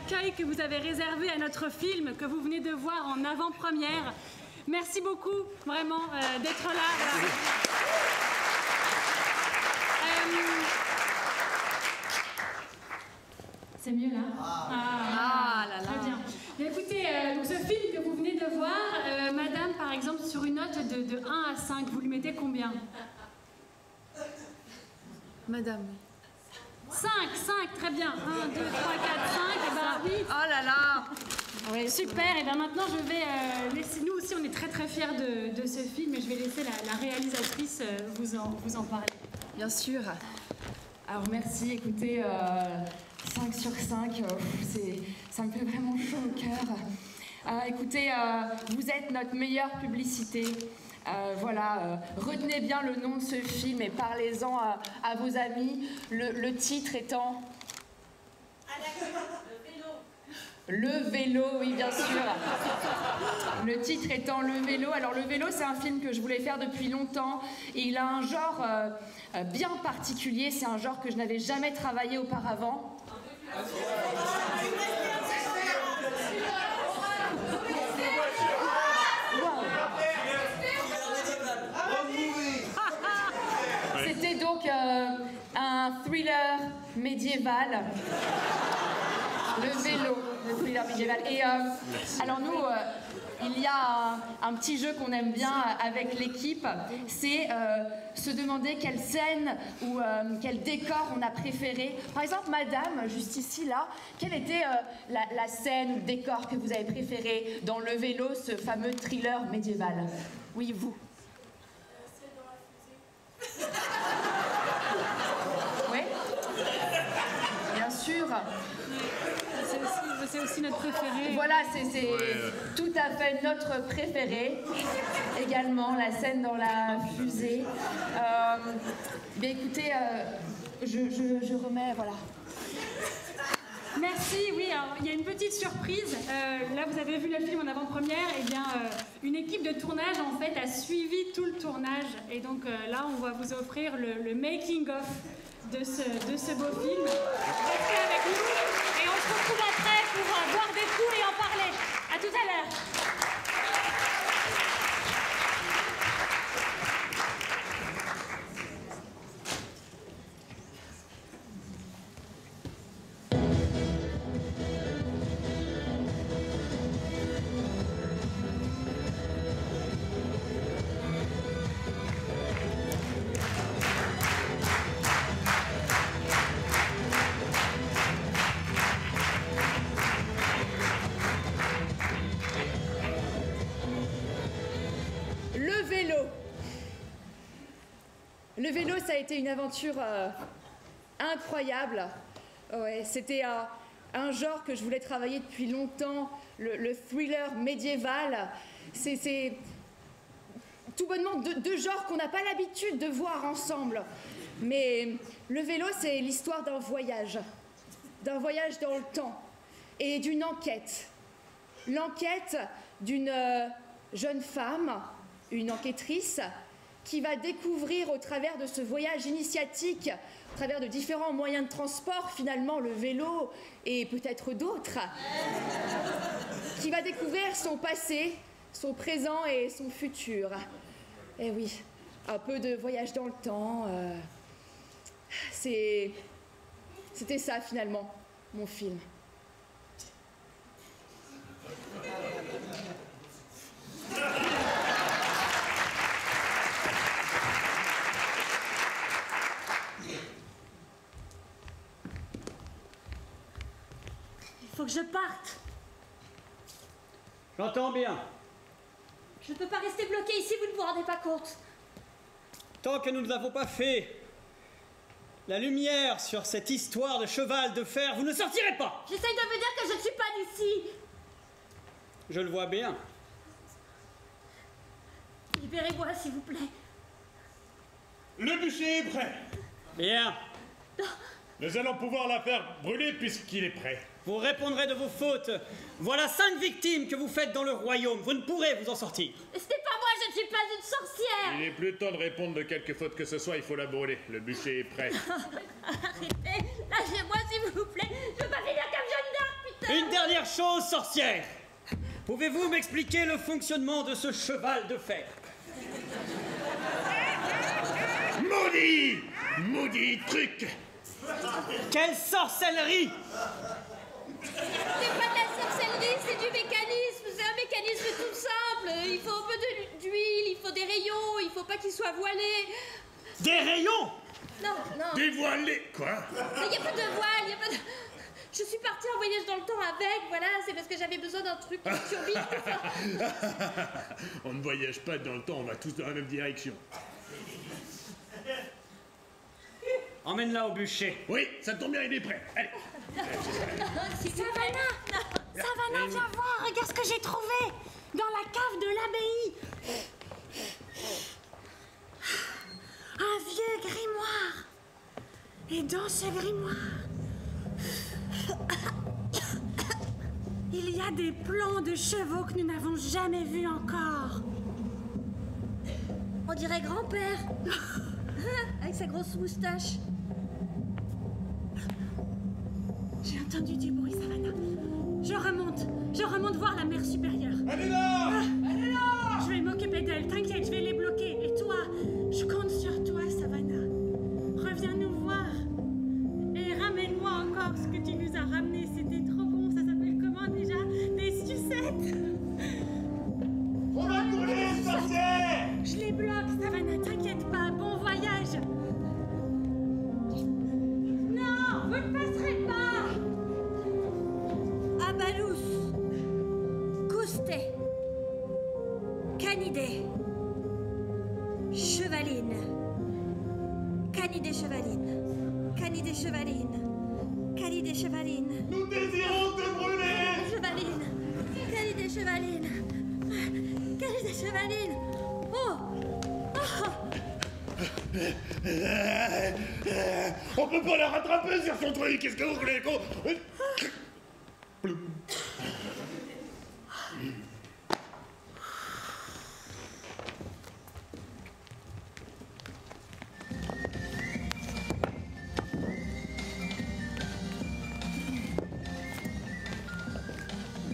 l'accueil que vous avez réservé à notre film que vous venez de voir en avant-première. Merci beaucoup, vraiment, d'être là. Voilà. C'est mieux là? Ah là là. Très bien. Mais écoutez, donc ce film que vous venez de voir, madame, par exemple, sur une note de 1 à 5, vous lui mettez combien? Madame. 5, très bien. 1, 2, 3, 4, 5, et ben oui. Oh là là. Oui, super, et bien maintenant je vais laisser, nous aussi on est très fiers de ce film, et je vais laisser la réalisatrice vous en parler. Bien sûr. Alors merci, écoutez, 5 sur 5, ça me fait vraiment chaud au cœur. Écoutez, vous êtes notre meilleure publicité. Voilà, retenez bien le nom de ce film et parlez-en à vos amis. Le titre étant... Le vélo, oui, bien sûr. Le titre étant Le vélo. Alors, Le vélo, c'est un film que je voulais faire depuis longtemps. Et il a un genre bien particulier. C'est un genre que je n'avais jamais travaillé auparavant. C'était donc un thriller médiéval. Le vélo, le thriller médiéval. Et alors nous, il y a un petit jeu qu'on aime bien avec l'équipe, c'est se demander quelle scène ou quel décor on a préféré. Par exemple, madame, juste ici, là, quelle était la scène ou le décor que vous avez préféré dans Le vélo, ce fameux thriller médiéval? Oui, vous. Oui, bien sûr. C'est aussi notre préféré. Voilà, c'est tout à fait notre préféré. Également, la scène dans la fusée. Bien écoutez, je remets, voilà. Merci, oui, alors il y a une petite surprise. Là, vous avez vu le film en avant-première. Eh bien, une équipe de tournage, en fait, a suivi tout le tournage. Et donc là, on va vous offrir le making-of de ce beau film. Restez avec nous et on se retrouve après pour boire des coups et en parler. À tout à l'heure. Le vélo, ça a été une aventure incroyable. Ouais, c'était un genre que je voulais travailler depuis longtemps, le thriller médiéval. C'est tout bonnement deux genres qu'on n'a pas l'habitude de voir ensemble. Mais le vélo, c'est l'histoire d'un voyage dans le temps et d'une enquête. L'enquête d'une jeune femme, une enquêtrice, qui va découvrir au travers de ce voyage initiatique, au travers de différents moyens de transport, finalement le vélo et peut-être d'autres, qui va découvrir son passé, son présent et son futur. Eh oui, un peu de voyage dans le temps. C'était ça finalement, mon film. Il faut que je parte. J'entends bien. Je ne peux pas rester bloquée ici, vous ne vous rendez pas compte. Tant que nous ne l'avons pas fait, la lumière sur cette histoire de cheval de fer, vous ne sortirez pas. J'essaye de vous dire que je ne suis pas d'ici. Je le vois bien. Libérez-moi, s'il vous plaît. Le bûcher est prêt. Bien. Nous allons pouvoir la faire brûler puisqu'il est prêt. Vous répondrez de vos fautes. Voilà 5 victimes que vous faites dans le royaume. Vous ne pourrez vous en sortir. Ce n'est pas moi, je ne suis pas une sorcière. Il est plus temps de répondre de quelque faute que ce soit, il faut la brûler. Le bûcher est prêt. Arrêtez, lâchez-moi s'il vous plaît. Je veux pas finir comme Jeanne d'Arc, putain. Une dernière chose, sorcière. Pouvez-vous m'expliquer le fonctionnement de ce cheval de fer? Maudit! Maudit truc! Quelle sorcellerie! C'est pas de la sorcellerie, c'est du mécanisme. C'est un mécanisme tout simple. Il faut un peu d'huile, il faut des rayons, il faut pas qu'il soit voilé. Des rayons? Non, non. Dévoilé, quoi? Il n'y a pas de voile, il y a pas de... Je suis partie en voyage dans le temps avec, voilà, c'est parce que j'avais besoin d'un truc qui me turbine, tout ça. On ne voyage pas dans le temps, on va tous dans la même direction. Emmène-la au bûcher. Oui, ça tombe bien, il est prêt. Allez. Savannah, Savannah, viens voir, regarde ce que j'ai trouvé dans la cave de l'abbaye. Un vieux grimoire. Et dans ce grimoire, il y a des plans de chevaux que nous n'avons jamais vus encore. on dirait grand-père. Avec sa grosse moustache. J'ai entendu du bruit, Savannah. Je remonte voir la mère supérieure. Allez là! Allez là! Je vais m'occuper d'elle, t'inquiète, je vais les bloquer. Et toi, je compte sur toi, Savannah. Reviens nous voir. Et ramène-moi encore ce que tu nous as ramené. C'était trop bon, ça s'appelle comment déjà? Des sucettes. On va brûler, sorcière! Je les bloque, Savannah, t'inquiète pas. Bon voyage. Non, vous ne passerez pas. Abalus, Coustet, Canidé, Chevaline, Canidé Chevaline, Canidé Chevaline, Canidé Chevaline, Nous désirons te brûler! Chevaline, Canidé Chevaline, Canidé Chevaline. Oh! Oh! On peut pas la rattraper sur son truc, qu'est-ce que vous voulez qu'on...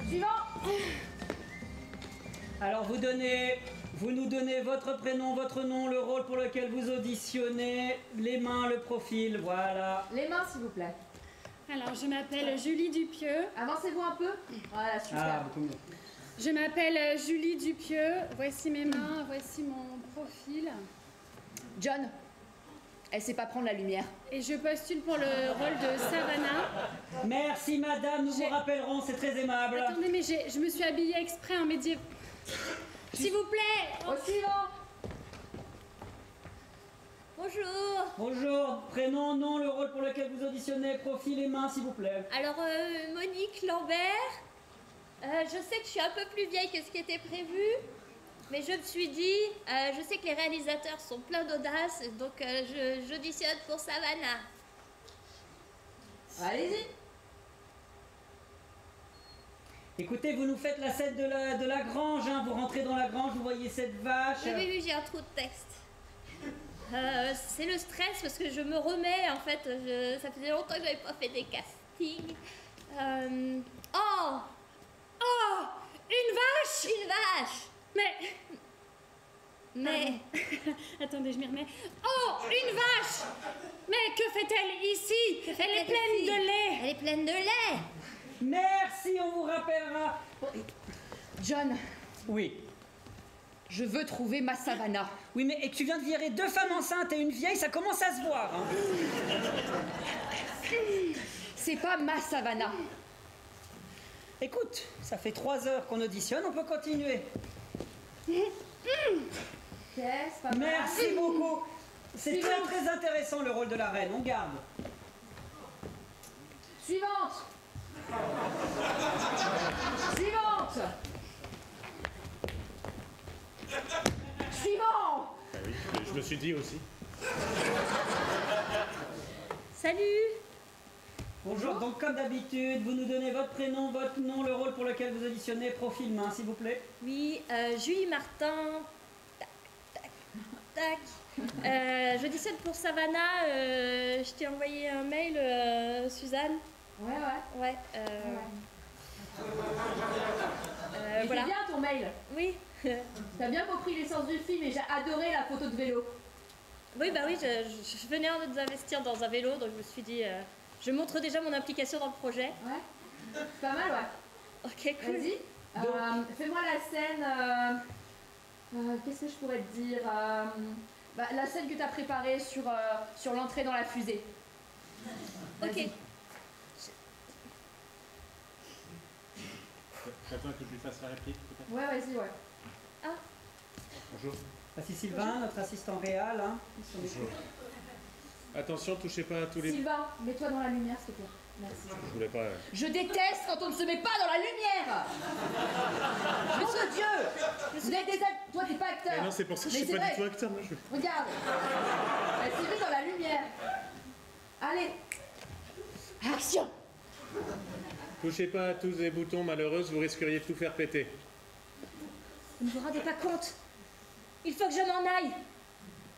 Suivant. Alors vous nous donnez votre prénom, votre nom, le rôle pour lequel vous auditionnez, les mains, le profil, voilà. Les mains, s'il vous plaît. Alors, je m'appelle Julie Dupieux. Avancez-vous un peu. Voilà, super. beaucoup mieux. Je m'appelle Julie Dupieux. Voici mes mains, voici mon profil. John, elle sait pas prendre la lumière. Et je postule pour le rôle de Savannah. Merci madame, nous vous rappellerons, c'est très aimable. Attendez, mais je me suis habillée exprès en médiéval. S'il vous plaît. Au suivant. Bonjour. Bonjour, prénom, nom, le rôle pour lequel vous auditionnez, profil et mains s'il vous plaît. Alors, Monique Lambert, je sais que je suis un peu plus vieille que ce qui était prévu, mais je me suis dit, je sais que les réalisateurs sont pleins d'audace, donc j'auditionne pour Savannah. Allez-y. Écoutez, vous nous faites la scène de la grange, hein. Vous rentrez dans la grange, vous voyez cette vache. Oui, oui, oui, j'ai un trou de texte. C'est le stress parce que je me remets, en fait, ça faisait longtemps que j'avais pas fait des castings. Oh! Oh, une vache. Une vache! Mais... Attendez, je m'y remets. Oh, une vache. Mais que fait-elle ici? Elle est pleine de lait. Elle est pleine de lait! Merci, on vous rappellera. John, Oui. je veux trouver ma Savannah. Oui, mais et tu viens de virer 2 femmes enceintes et une vieille, ça commence à se voir. Hein. C'est pas ma Savannah. Écoute, ça fait 3 heures qu'on auditionne, on peut continuer. Yes, pas mal. Merci beaucoup. C'est très très intéressant le rôle de la reine, on garde. Suivante. Suivante. Suivant. Ah oui, je me suis dit aussi. Salut! Bonjour, donc comme d'habitude, vous nous donnez votre prénom, votre nom, le rôle pour lequel vous auditionnez, profil main s'il vous plaît. Oui, Julie Martin. Tac, tac, tac. J'auditionne pour Savannah. Je t'ai envoyé un mail, Suzanne. Ouais. Ouais. Voilà. C'est bien ton mail. Oui. T'as bien compris l'essence du film et j'ai adoré la photo de vélo. Oui, bah oui, je venais d'investir dans un vélo, donc je me suis dit, je montre déjà mon implication dans le projet. Ouais. C'est pas mal, ouais. Ok, cool. Vas-y. Fais-moi la scène. Qu'est-ce que je pourrais te dire la scène que t'as préparée sur l'entrée dans la fusée. Ok. J'attends que je lui fasse la réplique, peut-être. Ouais, vas-y, ouais. Ah. Bonjour. Voici Sylvain, notre assistant réel. Hein. Bonjour. Attention, touchez pas à tous les... Sylvain, mets-toi dans la lumière, s'il te plaît. Merci. Je voulais pas... Je déteste quand on ne se met pas dans la lumière. Nom de Dieu. Vous êtes des acteurs. Toi, t'es pas acteur. Mais non, c'est pour ça que je Mais suis c'est pas vrai. du tout acteur, moi je... Regarde. Elle s'est mise dans la lumière. Allez. Action. Touchez pas à tous les boutons, malheureuse, vous risqueriez de tout faire péter. Vous ne vous rendez pas compte? Il faut que je m'en aille.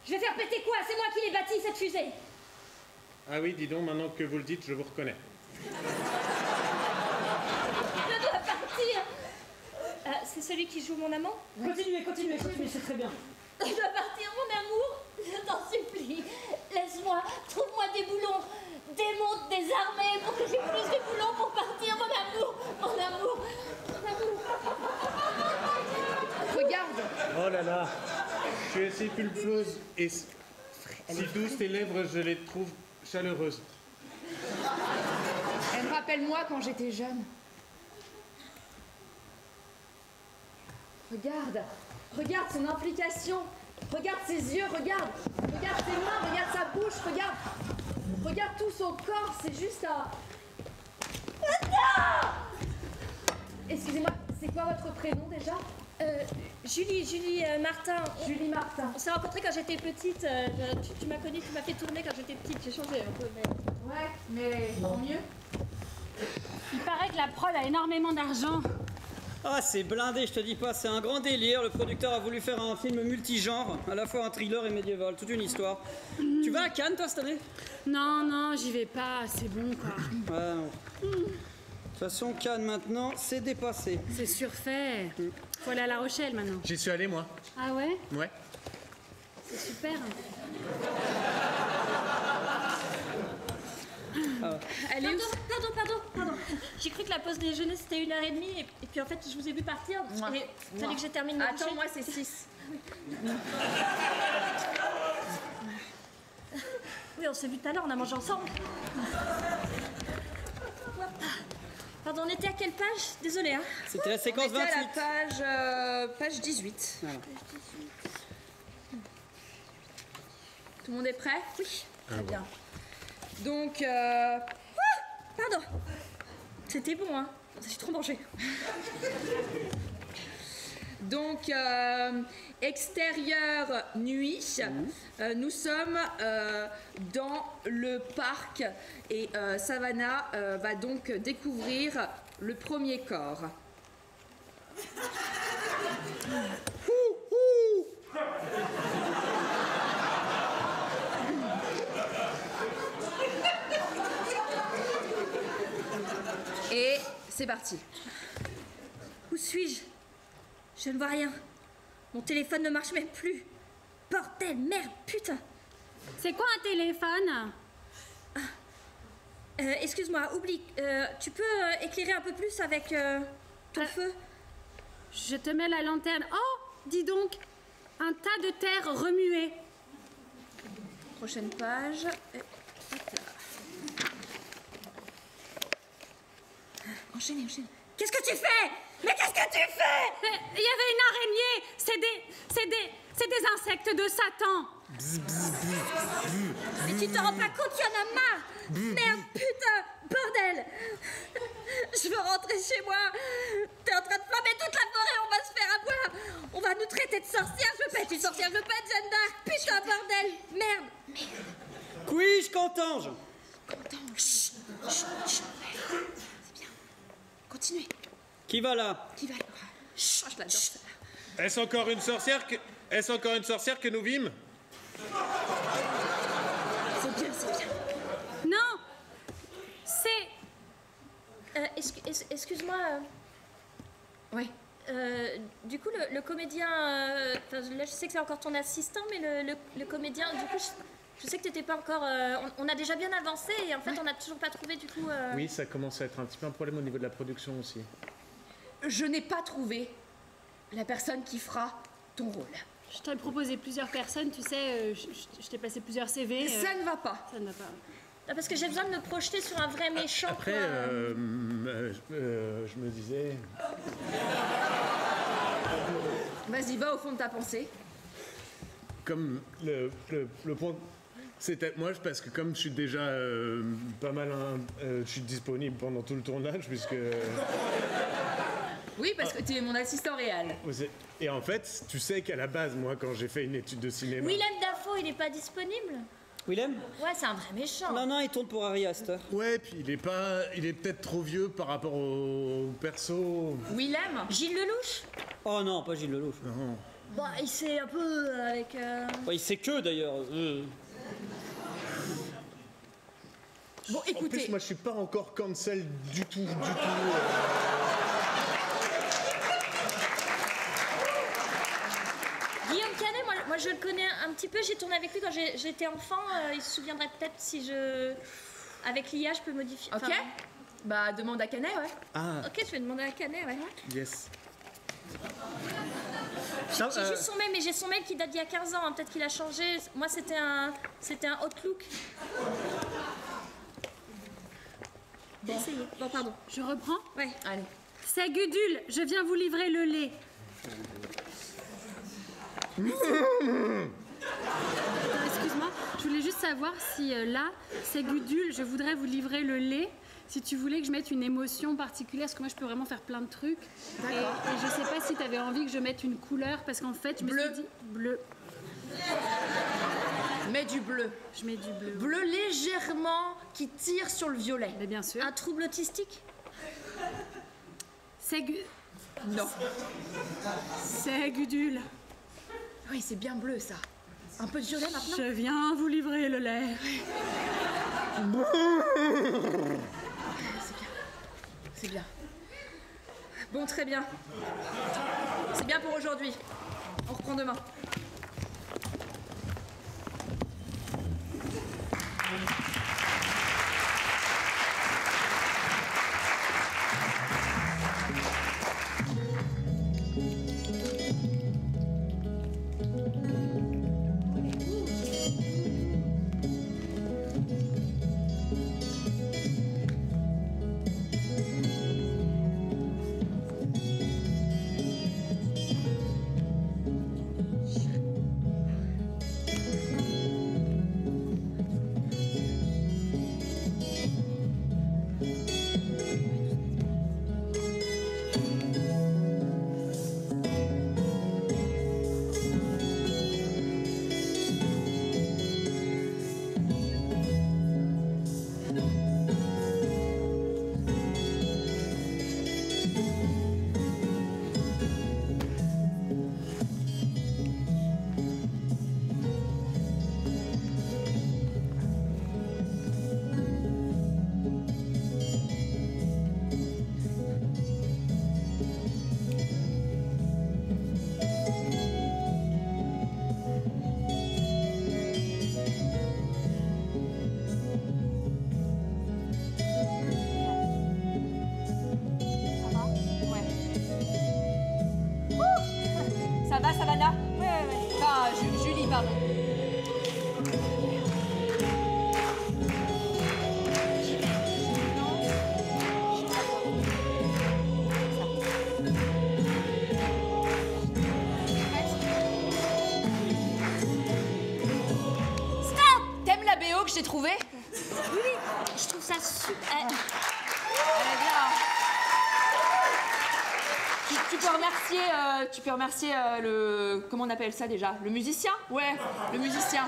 Je vais faire péter quoi? C'est moi qui l'ai bâti, cette fusée. Ah oui, dis donc, maintenant que vous le dites, je vous reconnais. Je dois partir. C'est celui qui joue mon amant? Continuez, c'est très bien. Je dois partir, mon amour. Je t'en supplie. Laisse-moi. Trouve-moi des boulons. Démonte des armées pour que j'ai plus de boulons pour partir, mon amour. Mon amour. Mon amour. Regarde. Oh là là, tu es si pulpeuse et si douce, tes lèvres, je les trouve chaleureuses. Elle me rappelle moi quand j'étais jeune. Regarde. Regarde son implication. Regarde ses yeux, regarde. Regarde ses mains, regarde sa bouche, regarde. Regarde tout son corps, c'est juste un... Excusez-moi, c'est quoi votre prénom déjà? Julie Martin. Julie Martin. On s'est rencontrés quand j'étais petite. Tu m'as connue, tu m'as fait tourner quand j'étais petite. J'ai changé un peu, mais... Ouais, mais tant mieux. Il paraît que la prod a énormément d'argent. Ah, c'est blindé, je te dis pas, c'est un grand délire. Le producteur a voulu faire un film multigenre, à la fois un thriller et médiéval, toute une histoire. Tu vas à Cannes, toi, cette année? Non, j'y vais pas, c'est bon, quoi. Ouais, non. De toute façon, Cannes, maintenant, c'est dépassé. C'est surfait. Faut aller à La Rochelle, maintenant. J'y suis allé, moi. Ah ouais? Ouais. C'est super. Elle est où? Pardon. J'ai cru que la pause déjeuner c'était 1h30 et puis en fait je vous ai vu partir et il fallait que je termine mon Attends, bouchée. moi c'est 6. Oui, on s'est vu tout à l'heure, on a mangé ensemble. Pardon, on était à quelle page? Désolée, hein. C'était la séquence On était 28. à la page 18. Voilà. Tout le monde est prêt? Oui. Très bien. Donc, Pardon. C'était bon, hein. J'ai trop mangé. Donc, extérieur nuit, nous sommes dans le parc et Savannah va donc découvrir le premier corps. Et c'est parti. Où suis-je? Je ne vois rien. Mon téléphone ne marche même plus. Bordel, merde, putain. C'est quoi un téléphone? Excuse-moi, oublie. Tu peux éclairer un peu plus avec ton feu? Je te mets la lanterne. Oh, dis donc, un tas de terre remuée. Prochaine page. Et hop là. Enchaînez. Qu'est-ce que tu fais? Mais qu'est-ce que tu fais? Il y avait une araignée. C'est des insectes de Satan. Mais tu te rends pas compte qu'il y en a marre? Merde, putain, bordel. Je veux rentrer chez moi. T'es en train de flammer toute la forêt, on va se faire avoir. On va nous traiter de sorcières. Je veux pas être une sorcière, je veux pas être Jeanne d'Arc. Putain, bordel, merde. Couiche, Cantange. C'est bien. Continuez. Qui va là? Qui va? Chut, je l'adore ça. Est-ce encore une sorcière que nous vîmes? C'est bien. Non, c'est... Excuse-moi. Dis-moi, Ouais. du coup, le comédien, là je sais que c'est encore ton assistant, mais le comédien, du coup, je sais que t'étais pas encore... on a déjà bien avancé et en fait, on n'a toujours pas trouvé du coup... Oui, ça commence à être un petit peu un problème au niveau de la production aussi. Je n'ai pas trouvé la personne qui fera ton rôle. Je t'ai proposé plusieurs personnes, tu sais, je t'ai passé plusieurs CV. Ça ne va pas. Ça ne va pas. Ah, parce que j'ai besoin de me projeter sur un vrai méchant. Après, quoi. je me disais... Vas-y, va au fond de ta pensée. Comme le point... C'était moi, parce que comme je suis déjà pas mal... je suis disponible pendant tout le tournage, puisque... Oui, parce que tu es mon assistant réel. Et en fait, tu sais qu'à la base, moi, quand j'ai fait une étude de cinéma... Willem Dafoe, il est pas disponible? Willem? Ouais, c'est un vrai méchant. Non, non, il tourne pour Harry Astor. Ouais, puis il est peut-être trop vieux par rapport au perso. Willem? Gilles Lelouch? Oh non, pas Gilles Lelouch. Non. Bah, il sait un peu avec... Ouais, il sait que d'ailleurs. Bon, En écoutez. plus, moi, je suis pas encore cancel du tout. Guillaume Canet, moi je le connais un petit peu, j'ai tourné avec lui quand j'étais enfant, il se souviendrait peut-être si je... Avec l'IA, je peux modifier... Ok. enfin, Bah, demande à Canet, ouais. Ah, ok, je vais demander à Canet, ouais. yes. J'ai juste son mail, mais j'ai son mail qui date d'il y a 15 ans, hein, peut-être qu'il a changé. Moi, c'était un Outlook. Bon. Essayez. Bon, pardon. Je reprends. Ouais. Allez. C'est Gudule, je viens vous livrer le lait. Attends, excuse-moi, je voulais juste savoir si là, c'est Gudule, je voudrais vous livrer le lait. Si tu voulais que je mette une émotion particulière, parce que moi je peux vraiment faire plein de trucs. Et je sais pas si tu avais envie que je mette une couleur, parce qu'en fait, je me suis dit bleu. Mets du bleu. Je mets du bleu. Bleu légèrement qui tire sur le violet. Mais bien sûr. Un trouble autistique? C'est Non. C'est Gudule. Oui, c'est bien bleu, ça. Un peu de violet maintenant. Je viens vous livrer le lait. C'est bien. Bon, très bien. C'est bien pour aujourd'hui. On reprend demain. Ça va, Savannah? Ouais. Enfin, Julie, pardon. Stop! T'aimes la BO que j'ai trouvée? Oui, je trouve ça super... Elle est bien. Tu peux remercier le... Comment on appelle ça déjà? Le musicien? Ouais, le musicien.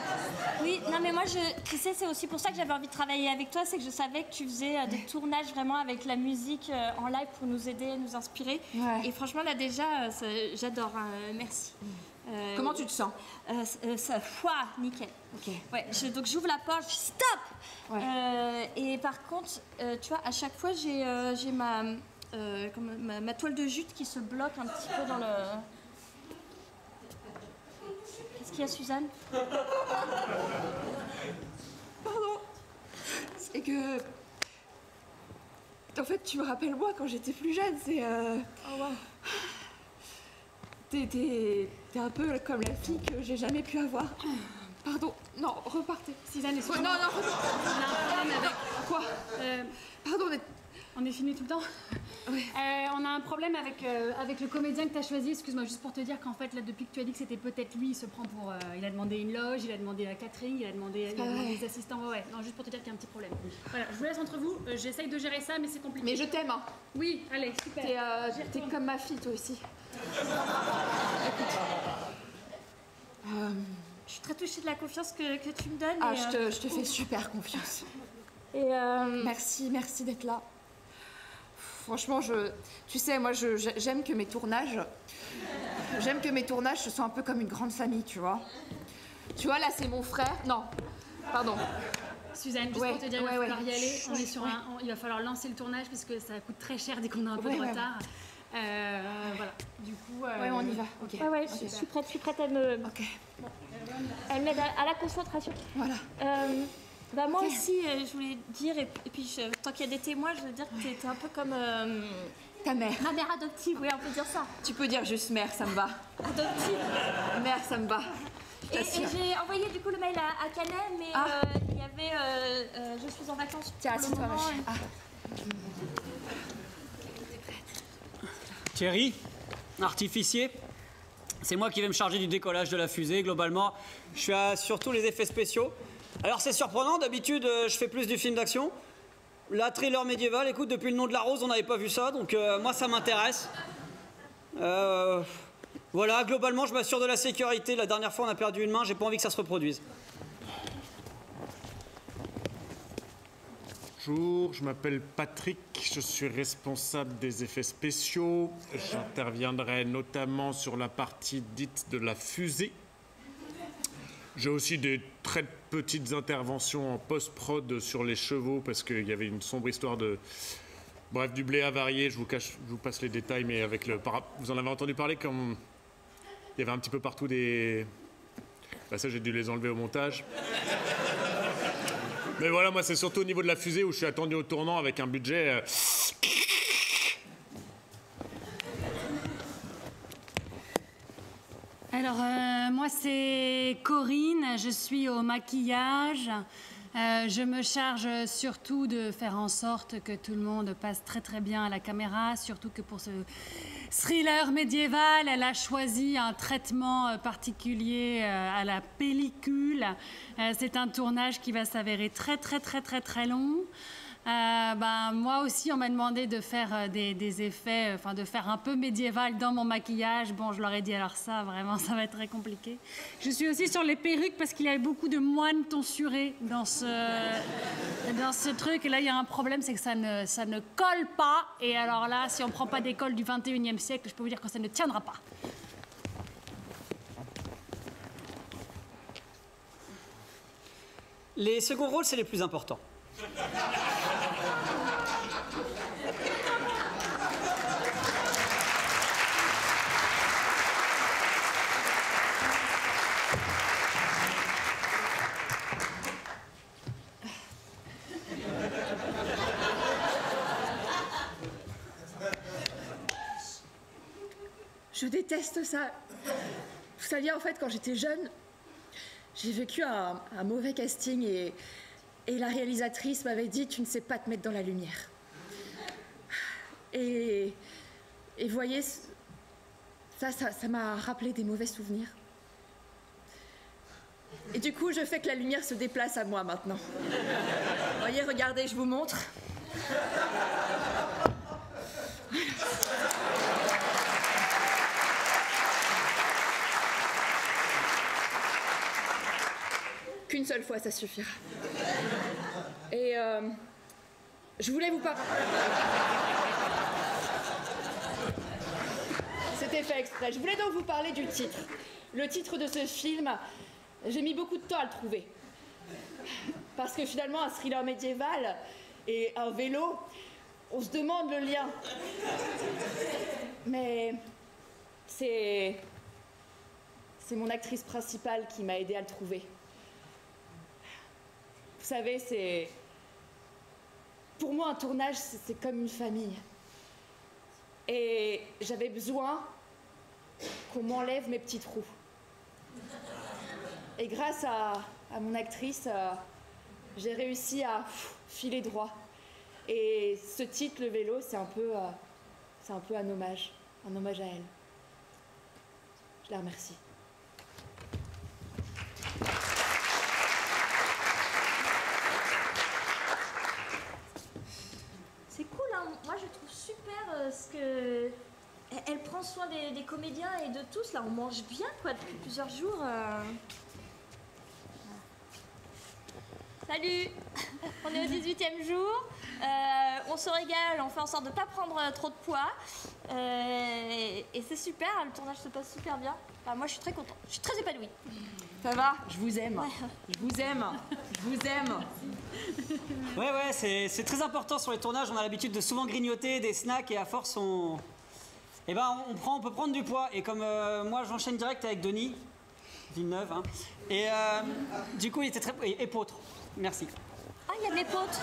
Oui, non mais moi, tu sais, c'est aussi pour ça que j'avais envie de travailler avec toi, c'est que je savais que tu faisais des tournages vraiment avec la musique en live pour nous aider, nous inspirer. Ouais. Et franchement, là déjà, j'adore, merci. Comment tu te sens? Ouah, nickel. Ok. Ouais, donc j'ouvre la porte, je stop. Ouais. Et par contre, tu vois, à chaque fois, j'ai ma comme ma toile de jute qui se bloque un petit peu dans le... Qu'est-ce qu'il y a, Suzanne? Pardon. C'est que... En fait, tu me rappelles moi quand j'étais plus jeune, c'est... Oh, wow. T'es un peu comme la fille que j'ai jamais pu avoir. Pardon, non, repartez. Suzanne, excuse-moi. Non, non, On a un problème avec... quoi? Pardon, On est fini tout le temps. Ouais. On a un problème avec le comédien que tu as choisi. Excuse-moi, juste pour te dire qu'en fait, là, depuis que tu as dit que c'était peut-être lui, il se prend pour... il a demandé une loge, il a demandé la catering, il a demandé des assistants. Ouais. Non, juste pour te dire qu'il y a un petit problème. Voilà, je vous laisse entre vous. J'essaye de gérer ça, mais c'est compliqué. mais je t'aime, hein. Oui, allez, super. T'es comme ma fille, toi aussi. Je suis très touchée de la confiance que tu me donnes. Ah, et, je te fais super confiance. Et Merci d'être là. Franchement, tu sais, moi, j'aime que mes tournages... J'aime que mes tournages, ce soit un peu comme une grande famille, tu vois. Tu vois, là, c'est mon frère... Non, pardon. Suzanne, juste pour te dire, il va falloir y aller. On est sur il va falloir lancer le tournage parce que ça coûte très cher dès qu'on a un peu de retard. Voilà. Du coup... Ouais, on y va. Ok. ouais, je suis prête à me... Ok. Elle m'aide à la concentration. Voilà. Bah moi aussi, je voulais dire, et puis tant qu'il y a des témoins, je veux dire que t'es un peu comme... Ta mère. Ma mère adoptive, oui, on peut dire ça. Tu peux dire juste mère, ça me va. Adoptive. Mère, ça me va. Et j'ai envoyé du coup le mail à Canet, mais il y avait... je suis en vacances. Tiens, pour le assieds-toi, ma moment, chérie. Thierry, artificier, c'est moi qui vais me charger du décollage de la fusée. Globalement, je suis sur tous les effets spéciaux. Alors c'est surprenant, d'habitude je fais plus du film d'action. Là, thriller médiéval, écoute, depuis le nom de la rose, on n'avait pas vu ça, donc moi ça m'intéresse. Voilà, globalement, je m'assure de la sécurité. La dernière fois, on a perdu une main, j'ai pas envie que ça se reproduise. Bonjour, je m'appelle Patrick, je suis responsable des effets spéciaux. J'interviendrai notamment sur la partie dite de la fusée. J'ai aussi des très petites interventions en post-prod sur les chevaux parce qu'il y avait une sombre histoire de... Bref, du blé avarié, je vous passe les détails, mais avec le... Vous en avez entendu parler comme... Il y avait un petit peu partout des... Bah ça, j'ai dû les enlever au montage. Mais voilà, moi, c'est surtout au niveau de la fusée où je suis attendu au tournant avec un budget... Alors, moi, c'est Corinne, je suis au maquillage. Je me charge surtout de faire en sorte que tout le monde passe très très bien à la caméra, surtout que pour ce thriller médiéval, elle a choisi un traitement particulier à la pellicule. C'est un tournage qui va s'avérer très très très très très long. Moi aussi, on m'a demandé de faire des effets, enfin de faire un peu médiéval dans mon maquillage. Bon, je leur ai dit alors ça, vraiment, ça va être très compliqué. Je suis aussi sur les perruques parce qu'il y a beaucoup de moines tonsurés dans ce truc. Et là, il y a un problème, c'est que ça ne colle pas. Et alors là, si on prend pas des cols du 21e siècle, je peux vous dire que ça ne tiendra pas. Les seconds rôles, c'est les plus importants. Je déteste ça. Vous saviez, en fait, quand j'étais jeune, j'ai vécu un mauvais casting et la réalisatrice m'avait dit « Tu ne sais pas te mettre dans la lumière ». Et voyez, ça m'a rappelé des mauvais souvenirs. Et du coup, je fais que la lumière se déplace à moi maintenant. Voyez, regardez, je vous montre. Qu'une seule fois, ça suffira. Et je voulais vous parler... C'était fait exprès. Je voulais donc vous parler du titre. Le titre de ce film, j'ai mis beaucoup de temps à le trouver. Parce que finalement, un thriller médiéval et un vélo, On se demande le lien. Mais c'est mon actrice principale qui m'a aidé à le trouver. Vous savez, pour moi, un tournage, c'est comme une famille. Et j'avais besoin qu'on m'enlève mes petits trous. Et grâce à mon actrice, j'ai réussi à filer droit. Et ce titre, Le Vélo, c'est un peu un hommage à elle. Je la remercie. C'est cool, hein. Moi je trouve super ce que... Elle prend soin des comédiens et de tous, là on mange bien quoi depuis plusieurs jours. Salut. On est au 18e jour, on se régale, on fait en sorte de ne pas prendre trop de poids et c'est super, le tournage se passe super bien. Enfin, moi je suis très contente, je suis très épanouie. Ça va, je vous aime. Je vous aime. Je vous aime. Ouais, c'est très important sur les tournages. On a l'habitude de souvent grignoter des snacks et à force, on peut prendre du poids. Et comme moi, j'enchaîne direct avec Denis Villeneuve. Hein. Et du coup, il était très... Épeautre. Merci. Ah, il y a de l'épeautre.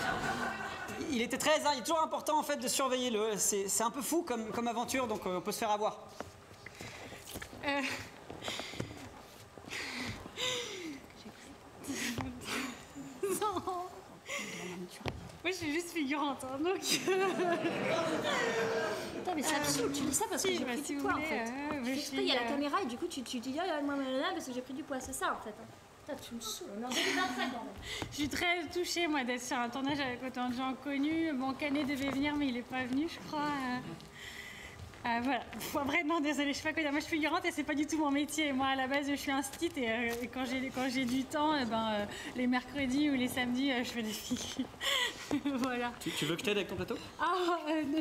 Il était très... Il est toujours important, en fait, de surveiller le... C'est un peu fou comme aventure, donc on peut se faire avoir. Non. Moi, je suis juste figurante, hein, donc... Putain, mais ça me saoule, tu dis ça parce que j'ai pris du poids, en fait. Tu fais exprès, il y a la caméra et du coup, tu te dis, ah, moi, parce que j'ai pris du poids, c'est ça, en fait. Putain, tu me saoules, on est en 2025, bordel. Je suis très touchée, moi, d'être sur un tournage avec autant de gens connus. Bon, Canet devait venir, mais il n'est pas venu, je crois. Voilà. Après, non, désolée, je sais pas quoi dire. Moi, je suis figurante et c'est pas du tout mon métier. Moi, à la base, je suis instit et quand j'ai du temps, les mercredis ou les samedis, je fais des filles. Voilà. Tu veux que je t'aide avec ton plateau?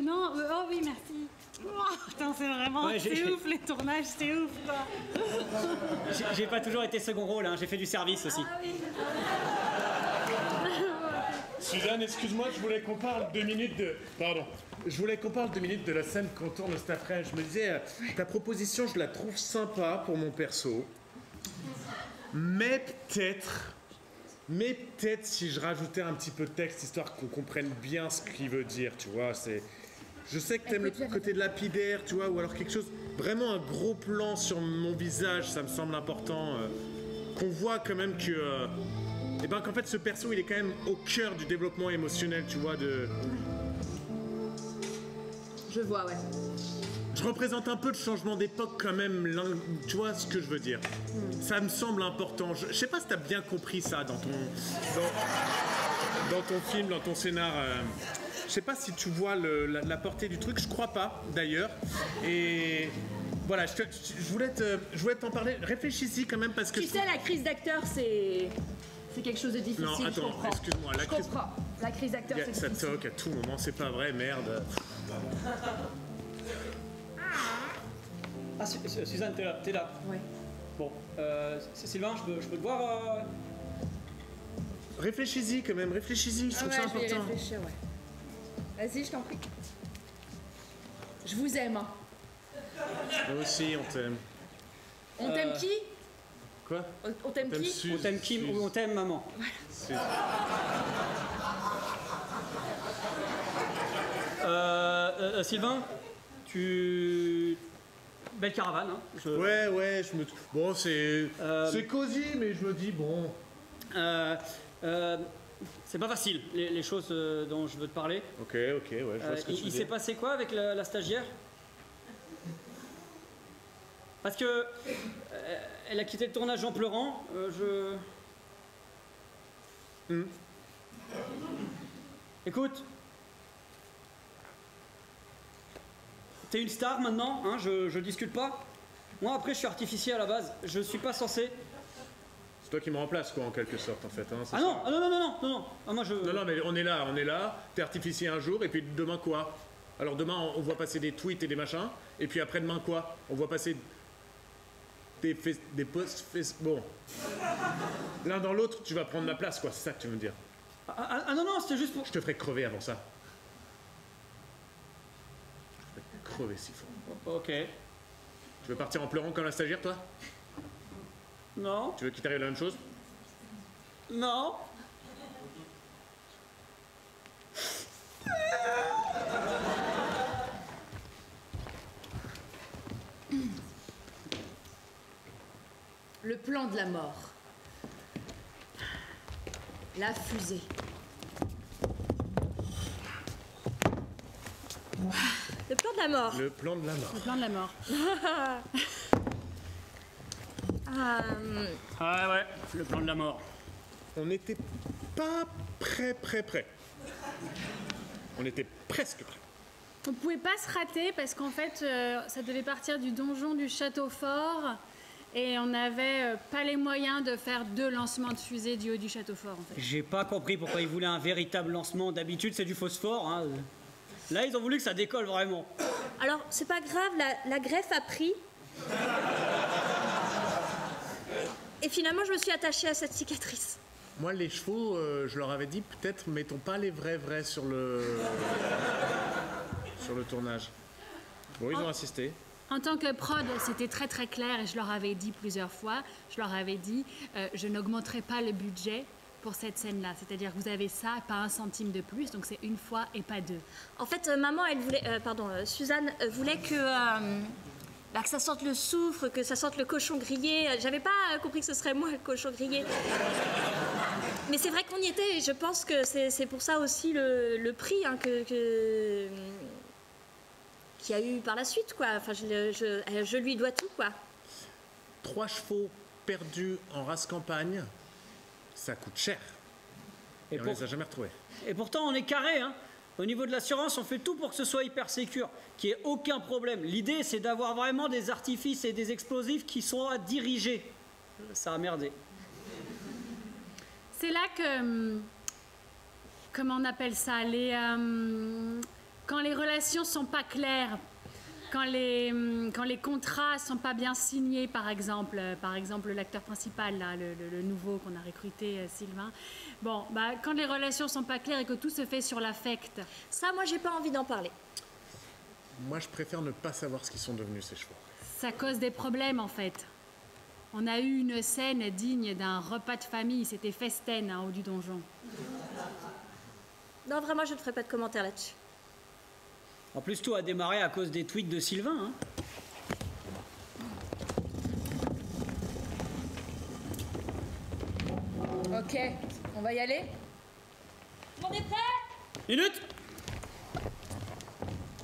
Non, oh oui, merci. Oh, putain, c'est vraiment, Ouais, c'est ouf, les tournages, c'est ouf, quoi. J'ai pas toujours été second rôle, hein. J'ai fait du service aussi. Ah oui. Suzanne, excuse-moi, je voulais qu'on parle 2 minutes de... Pardon. Je voulais qu'on parle 2 minutes de la scène qu'on tourne cet après. Je me disais, ta proposition, je la trouve sympa pour mon perso. Mais peut-être si je rajoutais un petit peu de texte, histoire qu'on comprenne bien ce qu'il veut dire, tu vois, c'est... Je sais que t'aimes le côté de lapidaire, tu vois, ou alors quelque chose... Vraiment un gros plan sur mon visage, ça me semble important. Qu'on voit quand même que... qu'en fait, ce perso, il est quand même au cœur du développement émotionnel, tu vois, de... Je vois, ouais. Je représente un peu le changement d'époque quand même, tu vois ce que je veux dire. Ça me semble important. Je sais pas si t'as bien compris ça dans ton film, dans ton scénar. Je sais pas si tu vois la portée du truc, je crois pas d'ailleurs. Et voilà, je voulais t'en parler. Réfléchis-y quand même parce que... Tu sais, la crise d'acteur, c'est quelque chose de difficile. Non, attends, excuse-moi. Je comprends. La crise d'acteur, c'est Ça difficile. toque à tout moment, c'est pas vrai, merde. Ah, Suzanne, t'es là. Ouais. Bon, Sylvain, je peux te voir Réfléchis-y quand même, réfléchis-y, je trouve ça Je vais y important. réfléchir, ouais. Vas-y, je t'en prie. Je vous aime. Hein. Nous aussi, on t'aime. On t'aime qui? Quoi? On t'aime qui? On t'aime Kim ou on t'aime maman? Sylvain, belle caravane, hein. Ouais, bon, c'est cosy, mais je me dis, bon... c'est pas facile, les choses dont je veux te parler. Ok, ouais, je vois ce que tu veux Il s'est dire. passé quoi avec la stagiaire? Parce que elle a quitté le tournage en pleurant. Écoute, t'es une star maintenant, hein, je discute pas. Moi après je suis artificier à la base, je suis pas censé. C'est toi qui me remplaces, quoi, en quelque sorte, en fait. Hein, c'est Ah ça. non, non. Ah, moi je. Non, mais on est là. T'es artificier un jour, et puis demain quoi? Alors demain, on voit passer des tweets et des machins, et puis après-demain quoi? On voit passer des posts bon. L'un dans l'autre, tu vas prendre ma place, quoi, c'est ça que tu veux me dire. Ah non, c'était juste pour. Je te ferai crever avant ça. crever s'il faut. Ok. Tu veux partir en pleurant comme la stagiaire, toi? Non. Tu veux qu'il t'arrive la même chose? Non. Le plan de la mort. La fusée. Le plan de la mort. Le plan de la mort. Le plan de la mort. Ah ouais, le plan de la mort. On n'était pas prêt. On était presque prêt. On pouvait pas se rater parce qu'en fait, ça devait partir du donjon du château fort et on n'avait pas les moyens de faire 2 lancements de fusée du haut du château fort. En fait. J'ai pas compris pourquoi ils voulaient un véritable lancement. D'habitude, c'est du phosphore. Hein. Là, ils ont voulu que ça décolle vraiment. Alors, c'est pas grave, la greffe a pris. Et finalement, je me suis attachée à cette cicatrice. Moi, les chevaux, je leur avais dit, peut-être mettons pas les vrais sur le tournage. Bon, ils ont insisté. En tant que prod, c'était très très clair et je leur avais dit plusieurs fois, je leur avais dit, je n'augmenterai pas le budget pour cette scène-là. C'est-à-dire que vous avez ça, pas 1 centime de plus, donc c'est 1 fois et pas 2. En fait, maman, elle voulait, Suzanne voulait que ça sente le soufre, que ça sente le cochon grillé. J'avais pas compris que ce serait moi le cochon grillé. Mais c'est vrai qu'on y était et je pense que c'est pour ça aussi le prix hein, qu'il y a eu par la suite, quoi. Enfin, je lui dois tout, quoi. 3 chevaux perdus en race campagne, ça coûte cher. Et on les a jamais retrouvés. Et pourtant, on est carré. Hein. Au niveau de l'assurance, on fait tout pour que ce soit hyper sécure, qu'il n'y ait aucun problème. L'idée, c'est d'avoir vraiment des artifices et des explosifs qui soient dirigés. Ça a merdé. C'est là que, comment on appelle ça, quand les relations sont pas claires, quand les contrats sont pas bien signés, par exemple l'acteur principal, là, le nouveau qu'on a recruté, Sylvain. Bon, bah, quand les relations sont pas claires et que tout se fait sur l'affect. Ça, moi, j'ai pas envie d'en parler. Moi, je préfère ne pas savoir ce qu'ils sont devenus, ces chevaux. Ça cause des problèmes, en fait. On a eu une scène digne d'un repas de famille, c'était Festen, en haut du donjon. Non, vraiment, je ne ferai pas de commentaires là-dessus. En plus, tout a démarré à cause des tweets de Sylvain. Hein. Ok, on va y aller? Tout le monde est prêt? Minute.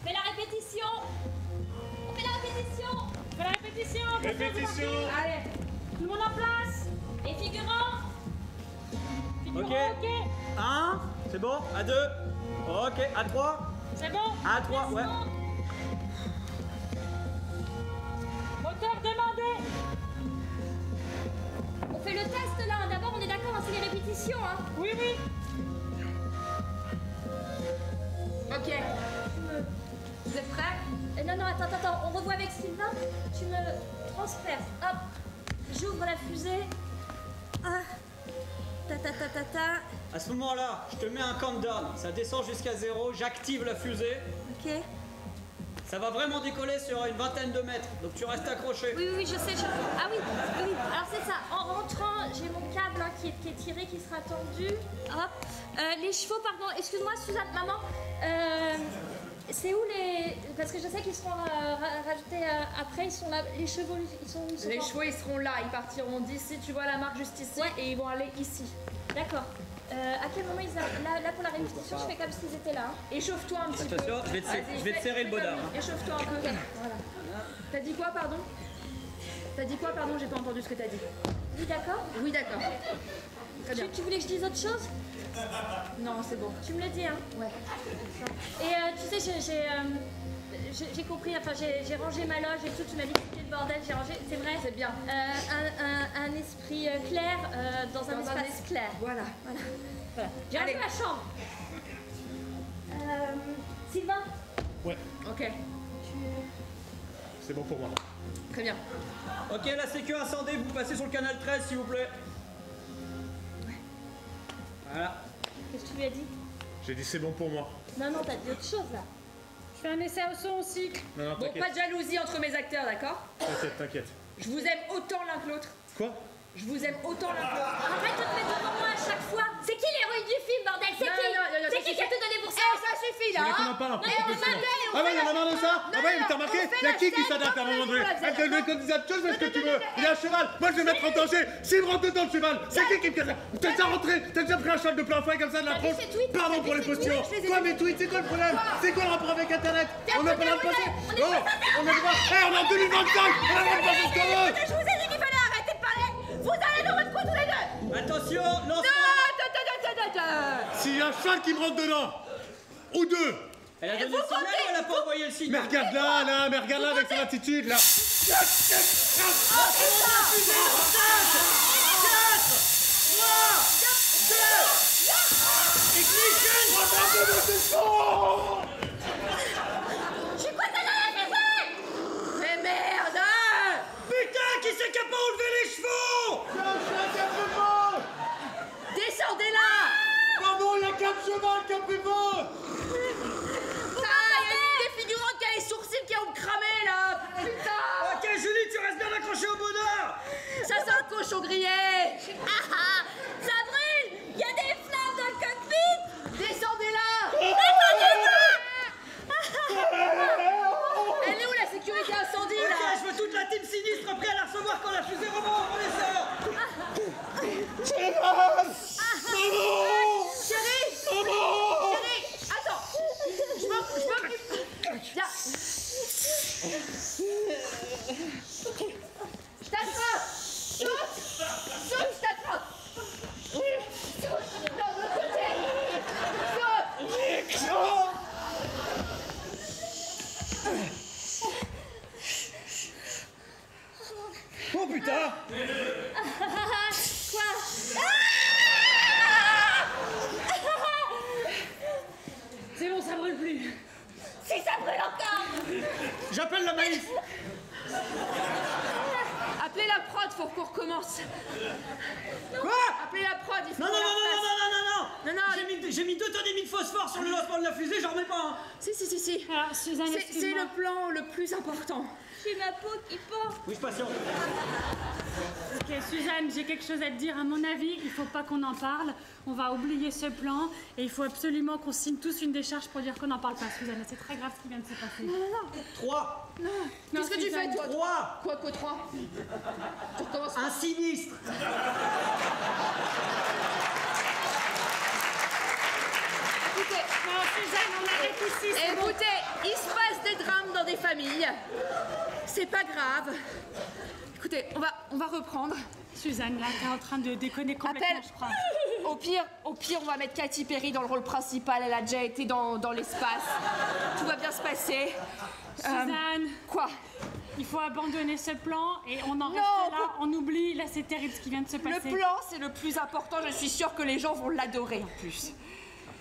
Fais la répétition. On fait la répétition. Fais la répétition. Répétition. Allez, tout le monde en place. Les figurants. Ok. Ok, 1, c'est bon. À 2. Ok. À 3. c'est bon. À 3, ouais. Moteur demandé. On fait le test là. D'abord, on est d'accord, hein, c'est les répétitions. Hein. Oui, oui. Ok. Vous êtes prêts? Non, attends. On revoit avec Sylvain. Tu me transperces. Hop. J'ouvre la fusée. Ah. Ta. À ce moment-là, je te mets un countdown. Ça descend jusqu'à 0. J'active la fusée. Ok. Ça va vraiment décoller sur une vingtaine de mètres. Donc tu restes accroché. Oui, je sais. Ah oui. Alors c'est ça. En rentrant, j'ai mon câble hein, qui est tiré, qui sera tendu. Hop. Les chevaux, pardon. Excuse-moi, Suzanne, maman. C'est où les... Parce que je sais qu'ils seront rajoutés après. Ils sont là. Les chevaux, ils sont où? Les chevaux, ils seront là. Ils partiront d'ici. Tu vois la marque juste ici. Ouais. Et ils vont aller ici. D'accord. À quel moment ils arrivent là pour la répétition, je fais comme s'ils étaient là. Hein. Échauffe-toi un petit peu. Attention, je vais te serrer le bodard. hein. Échauffe-toi un peu. Voilà. T'as dit quoi, pardon? J'ai pas entendu ce que t'as dit. Oui, d'accord. Oui, d'accord. Très bien. Tu voulais que je dise autre chose? Non, c'est bon. Tu me le dis, hein? Ouais. Et tu sais, j'ai compris, enfin j'ai rangé ma loge et tout, tu m'as dit que c'était le bordel, j'ai rangé, c'est vrai? C'est bien. Un esprit clair dans un espace clair. Voilà. J'ai rangé Allez. ma chambre. Sylvain, Ouais, Ok. c'est bon pour moi. Très bien. Ok, la sécu incendie, vous passez sur le canal 13 s'il vous plaît. Voilà. qu'est-ce que tu lui as dit? J'ai dit c'est bon pour moi. Non, t'as dit autre chose là. fais un essai au son aussi. Non, non, Bon, t'inquiète. pas de jalousie entre mes acteurs, d'accord? T'inquiète, t'inquiète. Je vous aime autant l'un que l'autre. Quoi? Je vous aime autant l'un que l'autre. Arrête de te mettre devant moi à chaque fois. C'est qui l'héroïne du film, bordel? C'est Non, qui? non, non, non, C'est ça qui a tout donné pour ça? Ça suffit là, Vous voulez qu'on hein? en parle un peu Mais plus on facilement? m'appelle, Ah ouais, il y en a marre de ça? Non, Ah ouais, non, t'as remarqué? on fait Il y a la qui scène s'adapte à un comme moment on donné? l'a dit, Elle veut qu'on dise autre chose, parce que tu veux. Il y a un cheval, moi je vais mettre en danger. S'il me rentre dedans le cheval, c'est qui me casse ça? T'as déjà rentré, t'as déjà pris un cheval de plein fouet comme ça de la tronche? ces tweets? Pardon T'as pour vu les ces postures. tweets? Je les ai Quoi vus. mes tweets? C'est quoi le problème? C'est quoi le rapport avec internet? On n'a pas le droit de passer. on est Oh, on a le droit. Eh, on est en 2025, on a le droit de passer ce qu'on veut. Je vous ai dit qu'il fallait arrêter de parler. Vous allez dans votre coin tous les deux. Attention, lancement. S'il y a un cheval qui me rentre dedans, ou deux. Elle a donné le signal ou elle a pas envoyé le Mais signal? regarde là, mais regarde là avec son attitude là. Mais merde! Putain, qui c'est qui a pas enlevé les chevaux? Descendez là! Pardon, il y a 4 chevaux qui ont plus beau. Ah, il y a une des figurantes qui a les sourcils qui ont cramé là! Putain! Ok, Julie, tu restes bien accroché au bonheur. Ça sent le cochon grillé! Ah, ça brûle! Il y a des flammes dans le cockpit! Descendez là! Elle est où la sécurité incendie Ok, là? je veux toute la team sinistre prêt à la recevoir quand la fusée remonte, on les sort. Chérie! Chérie! Attends! Je m'occupe! Viens! Je t'attrape! Saute! Saute, je t'attrape! Saute! Non, de l'autre côté! Saute! Oh putain. Quoi? C'est bon, ça brûle plus. Si ça brûle encore! J'appelle la maïs. Appelez la prod, faut qu'on recommence! Quoi? Appelez la prod, il faut Non, non, qu'on non, la non, refasse. non, non, non, Non, non. J'ai mis 2 tonnes et demi de phosphore sur le lancement de la fusée, j'en remets pas. Hein. Si. Alors, Suzanne, C'est excuse-moi. le plan le plus important. J'ai ma peau qui pend. Oui, je patiente. Ok, Suzanne, j'ai quelque chose à te dire. À mon avis, il faut pas qu'on en parle. On va oublier ce plan et il faut absolument qu'on signe tous une décharge pour dire qu'on n'en parle pas, Suzanne. C'est très grave ce qui vient de se passer. 3. Qu'est-ce que tu fais, toi? 3. Quoi, 3? Tu recommences. Un sinistre. Écoutez, Non, Suzanne, on arrête ici. c'est bon. écoutez, il se passe des drames dans des familles. C'est pas grave. Écoutez, on va reprendre. Suzanne, là, t'es en train de déconner complètement, Appelle. je crois. Au pire, on va mettre Katy Perry dans le rôle principal. Elle a déjà été dans l'espace. Tout va bien se passer. Suzanne, Quoi? il faut abandonner ce plan et on en reste Non, là. On oublie. Là, c'est terrible ce qui vient de se Le passer. plan, c'est le plus important. Je suis sûre que les gens vont l'adorer en plus.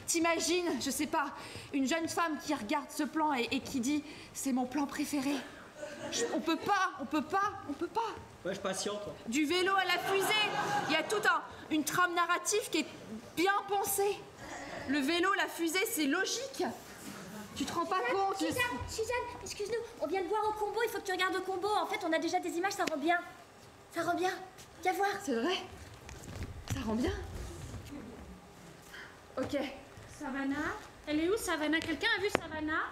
T'imagines, je sais pas, une jeune femme qui regarde ce plan et qui dit c'est mon plan préféré. On peut pas. Ouais, je patiente. Du vélo à la fusée, il y a toute une trame narrative qui est bien pensée. Le vélo, la fusée, c'est logique. Tu te rends pas compte? Suzanne, excuse-nous, on vient de voir au combo, il faut que tu regardes au combo. En fait, on a déjà des images, ça rend bien. Ça rend bien. Viens voir. C'est vrai? Ça rend bien. Ok. Savannah, elle est où, Savannah? Quelqu'un a vu Savannah?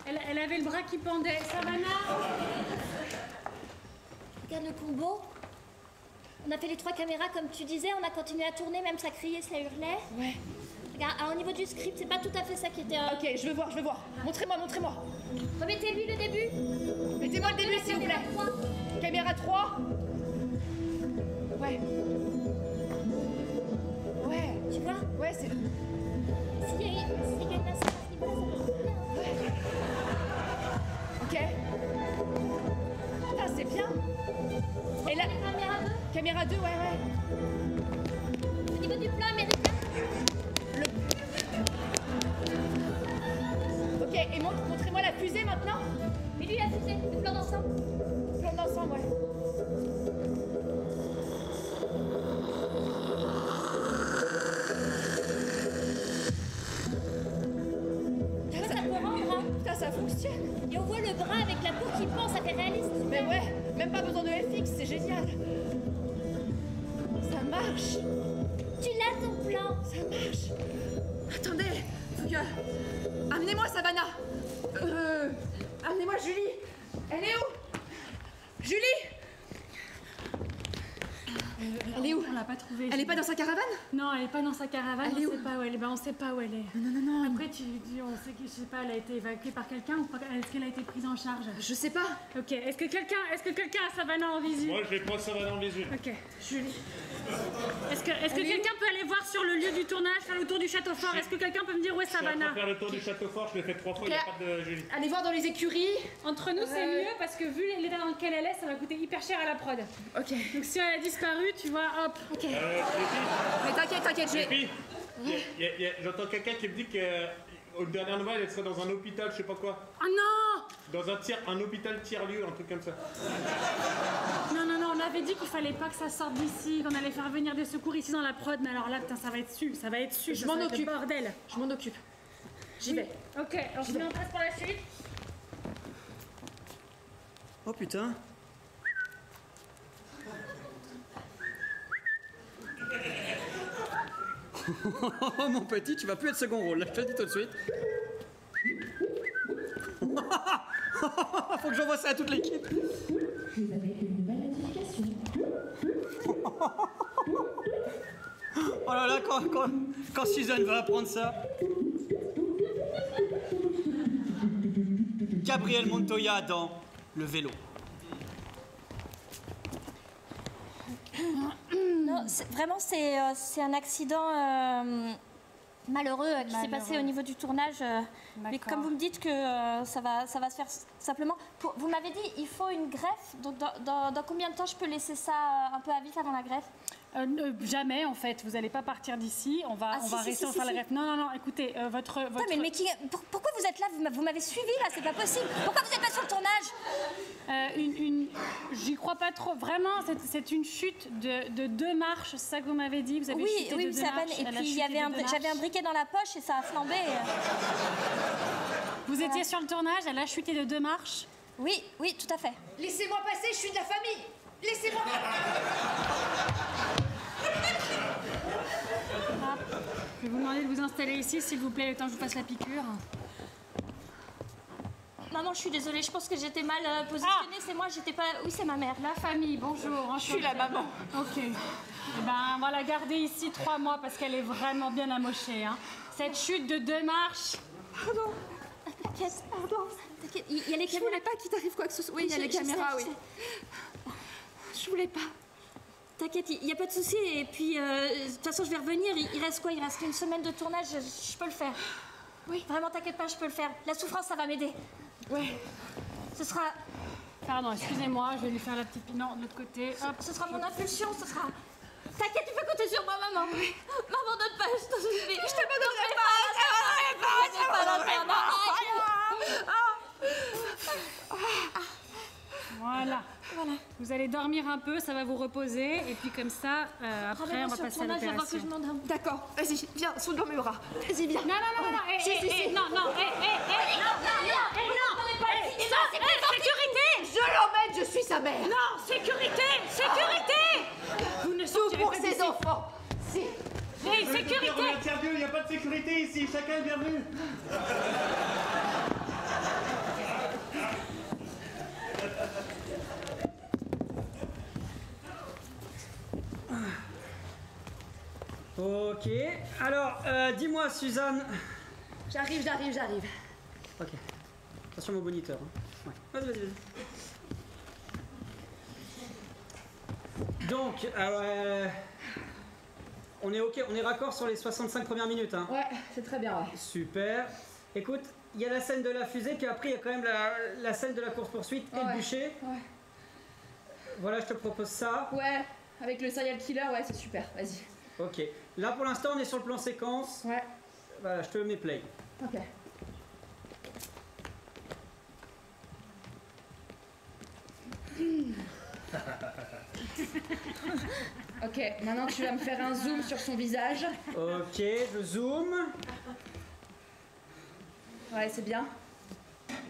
Elle avait le bras qui pendait. Savannah? Regarde le combo. On a fait les 3 caméras comme tu disais, on a continué à tourner, même ça criait, ça hurlait. Ouais. Regarde, au niveau du script, c'est pas tout à fait ça qui était... Ok, je veux voir. Montrez-moi. Remettez-lui le début. Mettez-moi le début, s'il vous plaît. Caméra 3. Ouais. Tu vois? Ouais, c'est... S'il y a une nation à ce niveau-là, ça peut être bien. Ok. Putain, c'est bien. Et là... Caméra 2, Caméra 2, ouais. au niveau du plan américain. Ok, et montrez-moi la fusée maintenant. Mais lui, la fusée, le plan d'ensemble. Plan d'ensemble, ouais. Ça peut rendre, hein. Putain, ça fonctionne. Et on voit le bras avec la peau qui pend, ça fait réaliste. Mais ouais, même pas besoin de FX, c'est génial. Ça marche. Tu l'as ton plan. Ça marche. Attendez, faut que... Amenez-moi Savannah. Amenez-moi Julie. Elle est où? Julie. Elle est où? On l'a pas trouvée. Elle est pas dans sa caravane? Non, elle est pas dans sa caravane. Elle est on où? sait pas où elle est. Ben, on sait pas où elle est. Non. Après, on sait que, je sais pas, elle a été évacuée par quelqu'un ou pas. Est-ce qu'elle a été prise en charge? Je sais pas. Ok. Est-ce que quelqu'un a Savannah en visu? Moi, je vais prendre Savannah en visu. Ok. Julie. Est-ce que quelqu'un peut aller voir sur le lieu du tournage, faire le tour du château fort? Est-ce que quelqu'un peut me dire où est Je suis en train Savannah? de faire le tour du château fort, je l'ai fait 3 fois, il n'y a pas de Julie. Allez voir dans les écuries. Entre nous, c'est mieux parce que vu l'état dans lequel elle est, ça va coûter hyper cher à la prod. Ok. Donc si elle a disparu, tu vois, hop. Ok. Les Mais t'inquiète, j'ai... filles, j'entends quelqu'un qui me dit qu'aux dernières nouvelles, elle serait dans un hôpital, je sais pas quoi. Oh non! Dans un hôpital tiers-lieu, un truc comme ça. Non, on avait dit qu'il fallait pas que ça sorte d'ici, qu'on allait faire venir des secours ici dans la prod, mais alors là, putain, ça va être su. Je m'en occupe. Bordel. Je m'en occupe. J'y vais. Ok, on se met en place pour la suite. Oh putain. Oh mon petit, tu vas plus être second rôle, là, je te le dis tout de suite. Faut que j'envoie ça à toute l'équipe. Vous avez une nouvelle notification. Oh là là, quand Suzanne va apprendre ça. Gabriel Montoya dans Le Vélo. Non, vraiment, c'est un accident malheureux qui s'est passé au niveau du tournage. Mais comme vous me dites que ça va se faire simplement. Vous m'avez dit il faut une greffe. Donc dans combien de temps je peux laisser ça un peu à vif avant la greffe? Jamais en fait, vous allez pas partir d'ici, on va rester, on va faire la greffe. Non, écoutez, votre... Attends, mais le making... Pourquoi vous êtes là? Vous m'avez suivi là, c'est pas possible. Pourquoi vous êtes pas sur le tournage? J'y crois pas trop. Vraiment, c'est une chute de 2 marches, c'est ça que vous m'avez dit. Vous avez chuté de 2 ça va. marches. Et puis j'avais un briquet dans la poche et ça a flambé. Vous étiez sur le tournage, elle a chuté de 2 marches. Oui, tout à fait. Laissez-moi passer, je suis de la famille. Laissez-moi. Je vais vous demander de vous installer ici, s'il vous plaît, le temps que je vous fasse la piqûre. Maman, je suis désolée, je pense que j'étais mal positionnée. C'est moi, j'étais pas... Oui, c'est ma mère. La famille, bonjour. Je suis la maman. Ok. Eh ben, on va la garder ici 3 mois parce qu'elle est vraiment bien amochée. Hein. Cette chute de 2 marches. Pardon. T'inquiète, pardon. T'inquiète, il y a les Je caméras. voulais pas qu'il t'arrive quoi que ce soit. Oui, il y a les caméras, oui. Je voulais pas. T'inquiète, il n'y a pas de souci. Et puis, de toute façon, je vais revenir. Il reste quoi? Il reste une semaine de tournage. Je peux le faire. Oui. Vraiment, t'inquiète pas, je peux le faire. La souffrance, ça va m'aider. Ouais. Ce sera... Pardon, excusez-moi, je vais lui faire la petite... Non, de l'autre côté. Hop. Ce sera mon impulsion, ce sera... T'inquiète, tu peux compter sur moi, maman. M'abandonne pas, je t'en supplie. Je t'abandonnerai pas. Voilà. Vous allez dormir un peu, ça va vous reposer. Et puis comme ça, après, on va passer à l'opération. D'accord, vas-y, viens, saute dans mes bras. Vas-y, viens. Non, sécurité! Je l'emmène, je suis sa mère. Non, sécurité! Vous ne Tout sortirez pour pas ses d'ici. enfants. Si. Hey, sécurité! On est un tiers-lieu, il n'y a pas de sécurité ici, chacun est bienvenu. Ok, alors, dis-moi Suzanne... J'arrive. Ok, attention mon moniteur. Hein. Ouais. Vas-y. Donc, on est ok, on est raccord sur les 65 premières minutes. Hein. Ouais, c'est très bien, ouais. Super. Écoute, il y a la scène de la fusée, puis après il y a quand même la scène de la course-poursuite et le bûcher. Ouais. Voilà, je te propose ça. Ouais, avec le serial killer, ouais, c'est super, vas-y. Ok. Là pour l'instant on est sur le plan séquence. Ouais. Voilà, je te mets play. Ok. Ok, maintenant tu vas me faire un zoom sur son visage. Ok, je zoome. Ouais, c'est bien.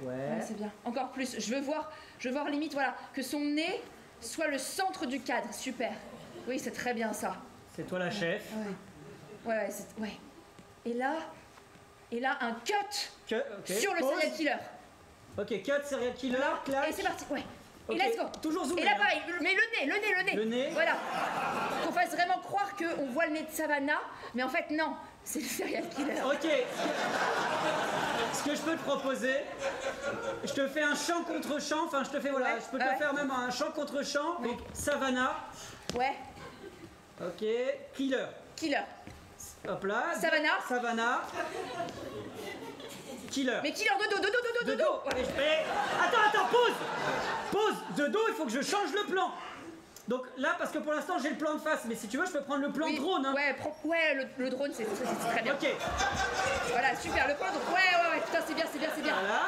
Ouais, c'est bien. Encore plus. Je veux voir limite, voilà, que son nez soit le centre du cadre. Super. Oui, c'est très bien ça. C'est toi la chef. Ouais. Et là, un cut Ok. sur le Pause. serial killer. Ok, cut, serial killer, clac. Et c'est parti, ouais. Ok, Et let's go. toujours zoomé, Et là, hein. pareil, mais le nez. Le nez. Voilà. Qu'on fasse vraiment croire qu'on voit le nez de Savannah, mais en fait, non. C'est le serial killer. Ok. Ce que je peux te proposer, je te fais un chant contre chant. Enfin, je te fais, voilà, Ouais, je peux te ouais. faire même un chant contre chant. Donc, Savannah. Ouais. Ok. Killer. Killer. Hop là. Savannah. Killer. Mais killer de dos. De dos. Mais attends, pause. De dos, il faut que je change le plan. Donc là, parce que pour l'instant, j'ai le plan de face. Mais si tu veux, je peux prendre le plan drone. Hein. Ouais, le drone, c'est très bien. Ok. Voilà, super, le plan drone. Ouais, putain, c'est bien. Voilà.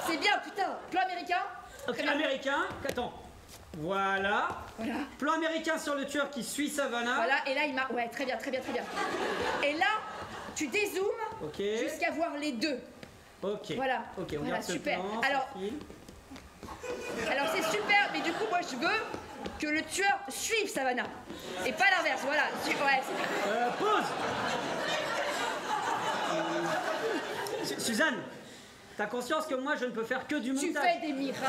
C'est bien, putain. Plan américain. Ok, Très bien. américain. Attends. Voilà. Plan américain sur le tueur qui suit Savannah. Voilà, et là, il m'a... Ouais, très bien. Et là, tu dézoomes Ok. jusqu'à voir les deux. Ok. Voilà. Ok, on Voilà, garde ce super. plan, Alors, ça file. c'est super, mais du coup, moi, je veux que le tueur suive Savannah. Et pas l'inverse, voilà. Ouais, c'est... Pause. Suzanne, t'as conscience que moi, je ne peux faire que du montage. Tu fais des miracles.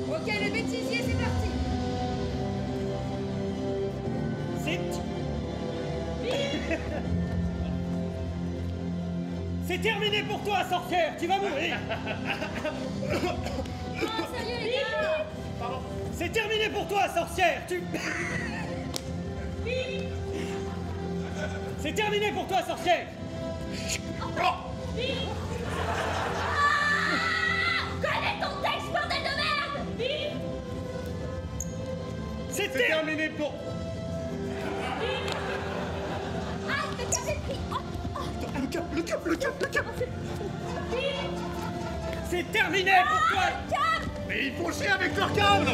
Ok, le bêtisier, c'est parti. C'est terminé pour toi, sorcière. Tu vas mourir. Non, sérieux, les gars. C'est terminé pour toi, sorcière. C'est terminé pour toi, sorcière. Connais ton texte, bordel de merde. C'est terminé pour... Ah, le câble est pris. Le câble. C'est terminé pour toi. Mais ils font chier avec leur câble.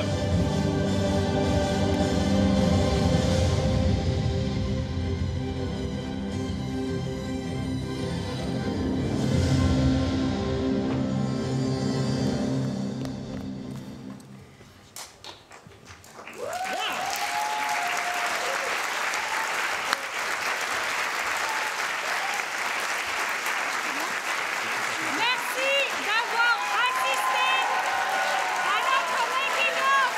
Merci d'avoir assisté à notre making of.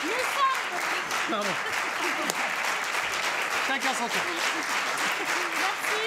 Nous sommes... Pardon. Chacun son tour. Merci.